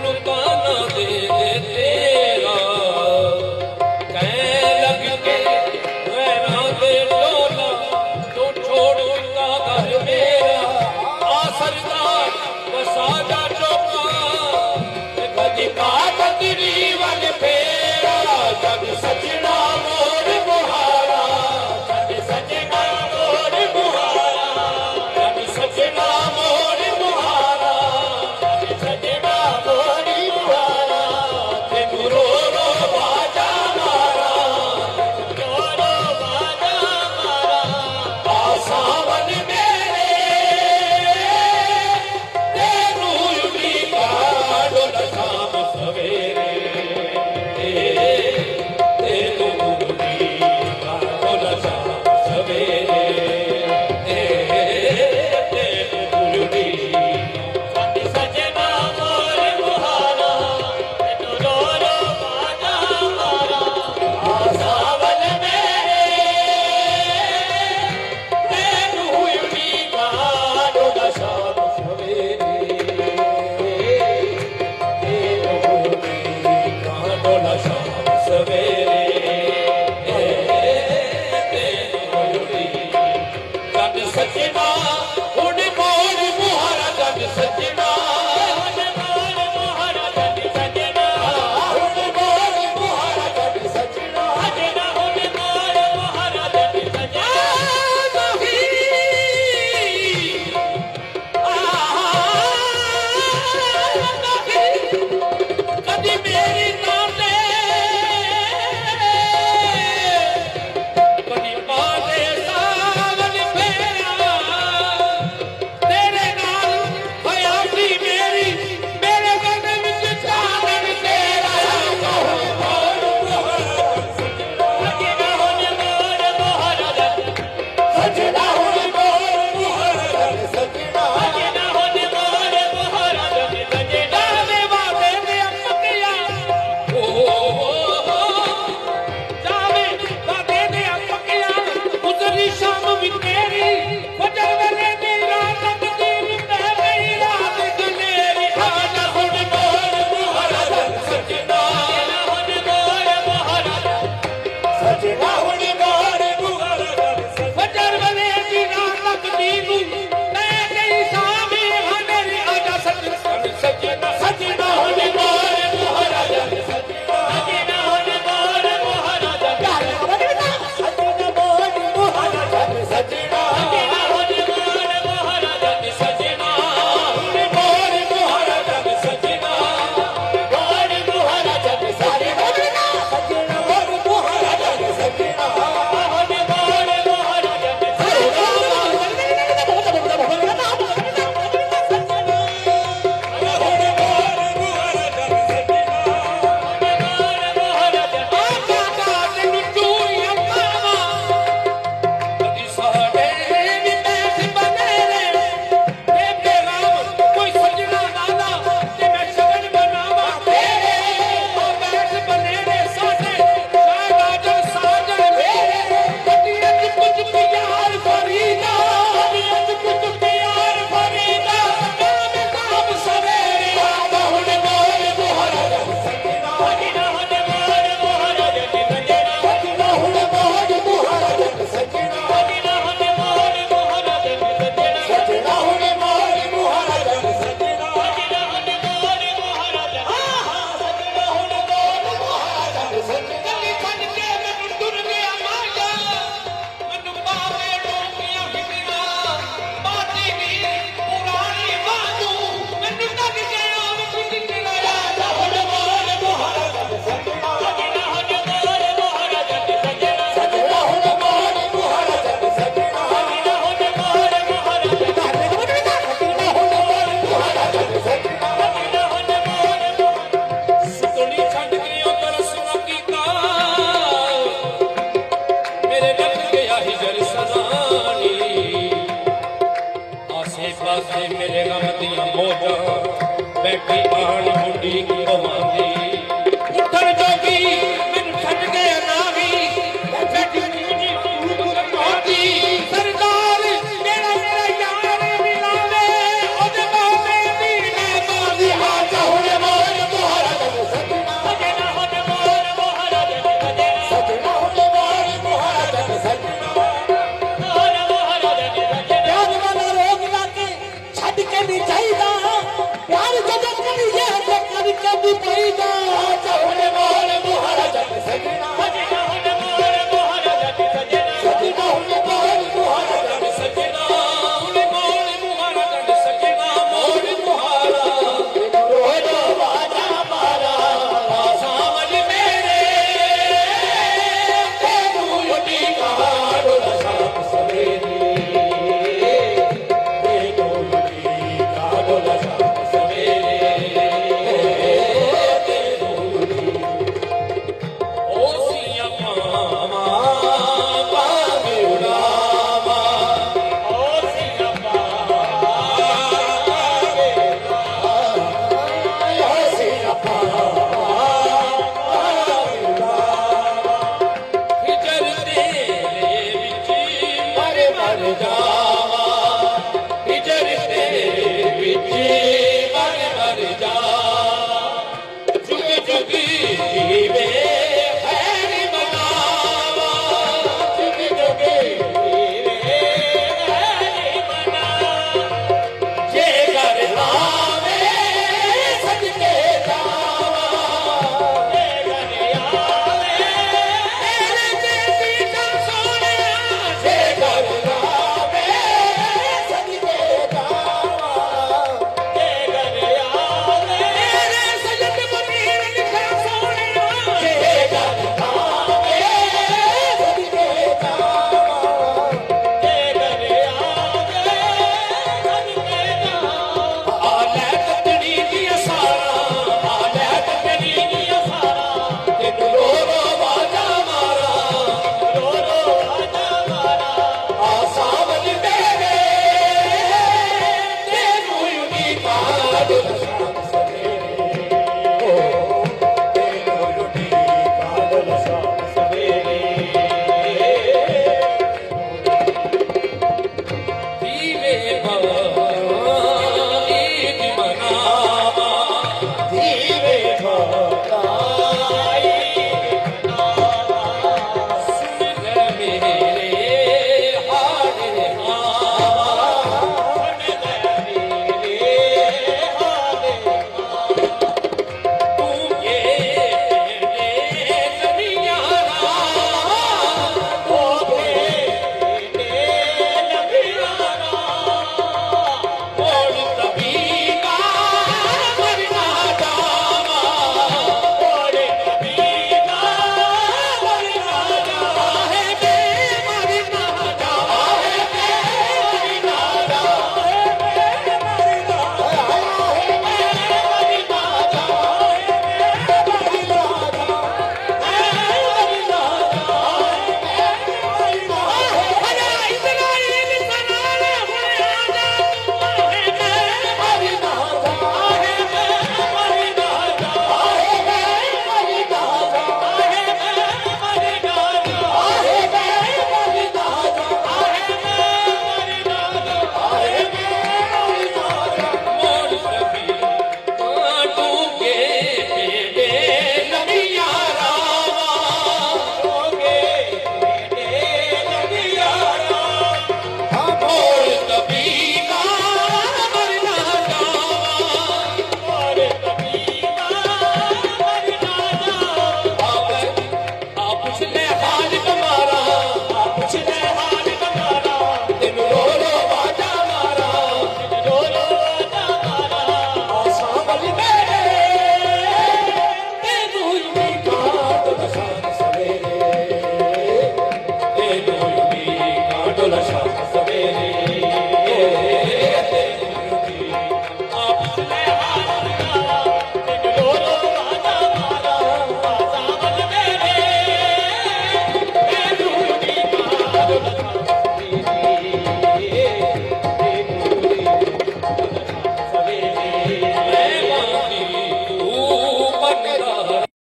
मैनू ताना दे दे तेरा कह लग के वैरा दे डोला तो छोड़ दिता घर मेरा आ सरदार वसा जा चौका कदी काट तेरी वन फेरा जग सजना मोर बुहारा जग सजना मोर बुहारा जग सजना मोर बुहारा जग सजना मोर बुहारा तेनू रो रो बाजा मारा रो रो बाजा मारा आ सावन मेरे तेनू उड़ी काढ़ो न शाम सवेरे तेनू उड़ी काढ़ो न शाम सवेरे तेनू उड़ी सज सजना मोर बुहारा तेनू रो रो बाजा मारा आ सावन मेरे तेनू उड़ी काढ़ो न शाम सवेरे तेनू उड़ी काढ़ो न शाम सवेरे तेनू उड़ी जग सजना हुण मोर बुहारा जग सजना हुण मोर बुहारा जग सजना हुण मोर बुहारा जग सजना सजना हुण मोर बुहारा जग सजना कदी मेरी नाते कदी पाले सावन फेरा तेरे नाल हयाती मेरी मेरे मन विच चानन तेरा मोर बुहारा सजना हुण मोर बुहारा जग सजना हुण मोर बुहारा जग सजना सजना हुण मोर बुहारा जग सजना वे बाबे ने अमकिया ओ जावे बाबे ने अमकिया उतरी शाम भी तेरी फजर वेले दी रात तकदीर मैं गई रात कनेरी आजा हुण मोर बुहारा जग सजना हुण मोर बुहारा जग सजना हुण मोर बुहारा जग फजर वेले दी रात तकदीर मैं गई शामी मेरी आजा सजना सजना सजना हुण मोर बुहारा जग सजना सजना हुण मोर बुहारा जग सजना मोर बुहारा जग सजना सजना हुण मोर बुहारा जग सजना हुण मोर बुहारा जग सजना मोर बुहारा जग सजना सजना मोर बुहारा जग सजना हुण मोर बुहारा जग कदी साडे वी बैठ बनेरे ते बेगाम कोई सजना नाला ते मैं शगन बनावा तेरे ओ बैठ बनेरे साडे साजन साजन मेरे कदी अज कुछ प्यार फरीदा कदी अज कुछ प्यार फरीदा काम सवेरे आजा हुण मोर बुहारा जग सजना सजना हुण मोर बुहारा जग सजना सजना हुण मोर बुहारा जग सजना सजना हुण मोर बुहारा जग सजना सजना हुण मोर बुहारा जग सजना सजना हुण मोर बुहारा जग सजना हुण मोर बुहारा जग सजना कदी छड्ड के मैनू टुर गया माया मैनू पावे डोंगियां फिकरा बाती दी पुरानी बातू मैनू तक गया विच किनारा आजा हुण मोर बुहारा जग सजना सजना हुण मोर बुहारा जग सजना सजना हुण मोर बुहारा जग सजना सजना हुण मोर बुहारा जग सजना हुण मोर बुहारा जग सजना सजना हुण मोर सुतनी छड्ड के उतर सुना कीता मेरे लग गया हिजर सदानी आसे पासे मेरे गम दियां मौजां बैठी आन मुंडी पवांदी उठण जोगी मैनू छड्ड के ना भी बैठी मुंडी पवांदी सरदार मेरा मेरा यार मिलावे ओदे बाबे दी मैं बाजी आजा हुण मोर ਕਰੀਏ ਤੇ ਕਦੀ ਕਦੀ ਪਈਦਾ ਚੌੜੇ ਮੋੜ ਮੁਹਾਰਾ ਜੱਟ ਸਜਣਾ ਸਜਣਾ ਹੁਣ ਮੋੜ ਮੁਹਾਰਾ ਜੱਟ ਸਜਣਾ ਸਜਣਾ ਹੁਣ ਮੋੜ ਮੁਹਾਰਾ ਜੱਟ ਸਜਣਾ ਹੁਣ ਮੋੜ ਮੁਹਾਰਾ ਜੱਟ ਸਜਣਾ ਮੋੜ ਮੁਹਾਰਾ ਰੋਜ਼ ਵਾਜਾ ਮਾਰਾ ਸਾਵਲ ਮੇਰੇ ਤੈਨੂੰ ਲੁੱਟੀ ਕਾੜੋ ਸ਼ਾਮ ਸਵੇਰੇ ਤੈਨੂੰ ਲੁੱਟੀ ਕਾੜੋ ਸ਼ਾਮ ਸਵੇਰੇ ਓਸੀਆਂ ਪਾਵਾਂ ਪਾਵੇਂ ਉਡਾਵਾਂ ਓਸੀਆਂ ਪਾਵੇ ਓਸੀਆਂ ਪਾਵਾਂ ਹਿਜਰ ਤੇਰੇ ਵਿੱਚ ਮਰ ਮਰ ਜਾਵਾਂ ਹਿਜਰ ਤੇਰੇ ਵਿੱਚ ਮਰ ਮਰ ਜਾਵਾਂ ਜੁਗ ਜੁਗ ਜੀਵੇ ਹੈਰ ਮਨਾਵਾਂ ਜੁਗ ਜੁਗ ਜੀਵੇ ਹੈਰ ਮਨਾਵਾਂ ਜੇ ਘਰ ਆਵੇ ਸਦਕੇ ਜਾਵਾਂ ਤੇ ਗਨੇ ਆਵੇ ਤੇਰੇ ਬੇਟੀ ਦਾ ਸੋਹਣਿਆ ਜੇ ਘਰ ਆਵੇ ਸਦਕੇ ਜਾਵਾਂ ਤੇ ਗਨੇ ਆਵੇ ਤੇਰੇ ਸਜਦ ਮਨੀਰ ਲਿਖਿਆ ਸੋਹਣਿਆ ਜੇ ਘਰ ਆਵੇ ਸਦਕੇ ਜਾਵਾਂ ਤੇ ਗਨੇ ਆਵੇ ਸਦਕੇ ਜਾਵਾਂ ਆ ਲੈ ਕੱਟੜੀ ਦੀਆਂ ਸਾਰਾਂ ਆ ਲੈ ਕੱਟੜੀ ਦੀਆਂ ਸਾਰਾਂ ਤੈਨੂੰ ਰੋ ਰੋ ਵਾਜਾ ਮਾਰਾਂ ਰੋ ਰੋ ਵਾਜਾ ਮਾਰਾ ਆ ਸਾਵਲ ਮੇਰੇ ਤੈਨੂੰ ਯੂਨੀ ਕਾੜ ਸ਼ਾਮ ਸਵੇਰੇ ਓ ਤੈਨੂੰ ਯੂਨੀ ਕਾੜ ਸ਼ਾਮ ਸਵੇਰੇ ਦੀਵੇ ਭਾਈ ਦੀ ਮਨਾਵਾ ਦੀਵੇ ਭਾਈ ਸੁਣ ਲੈ ਮੇਰੇ ਹਾੜੇ ਆਵਾ ਤੂੰ ਇਹ ਨਦੀਆਂ ਦਾ ਮੋੜ ਤਬੀਗਾ ਮਰਨਾ ਜਾਵਾ ਮੋੜ ਤਬੀਗਾ ਮਰਨਾ ਜਾਵਾ ਹੈ ਬੇ ਮਰਨਾ ਜਾਵਾ ਹੈ ਬੇ ਮਰਨਾ ਜਾਵਾ ਹੈ ਬੇ ਮਰਨਾ ਜਾਵਾ ਹੈ ਬੇ ਮਰਨਾ ਜਾਵਾ ਹੈ ਬੇ ਮਰਨਾ ਜਾਵਾ ਹੈ ਮਰਨਾ ਜਾਵਾ ਅਰੇ ਇਸਰਾਈਲ ਸਨਾਲ ਹੋਇਆ ਜਾ ਤੂੰ ਹੈ ਬੇ ਮਰਨਾ ਜਾਵਾ ਹੈ ਬੇ ਮਰਨਾ ਜਾਵਾ ਹੈ ਬੇ ਮਰਨਾ ਜਾਵਾ ਹੈ ਬੇ ਮਰਨਾ ਜਾਵਾ ਹੈ ਬੇ ਮਰਨਾ ਜਾਵਾ ਹੈ ਬੇ ਮਰਨਾ ਜਾਵਾ ਹੈ ਬੇ ਮਰਨਾ ਜਾਵਾ ਮੋੜ ਸਭੀ ਕਾਟੂ ਕੇ ਬੇੜੇ ਨਬੀਆਂ ਰਾਵਾਂ ਮੋੜ ਤਬੀਗਾ ਮਰਨਾ ਜਾਵਾ ਆ ਪੁੱਛ ਲੈ ਹਾਲ ਕਮਾਰਾ ਆ ਪੁੱਛ ਲੈ ਹਾਲ ਕਮਾਰਾ ਤੈਨੂੰ ਰੋ ਰੋ ਵਾਜਾ ਮਾਰਾ ਆ ਸਾਵਲ ਮੇਰੇ ਤੈਨੂੰ ਯੂਨੀ ਕਾਟ ਸ਼ਾਮ ਸਵੇਰੇ ਤੈਨੂੰ ਯੂਨੀ ਕਾਟ ਸ਼ਾਮ ਸਵੇਰੇ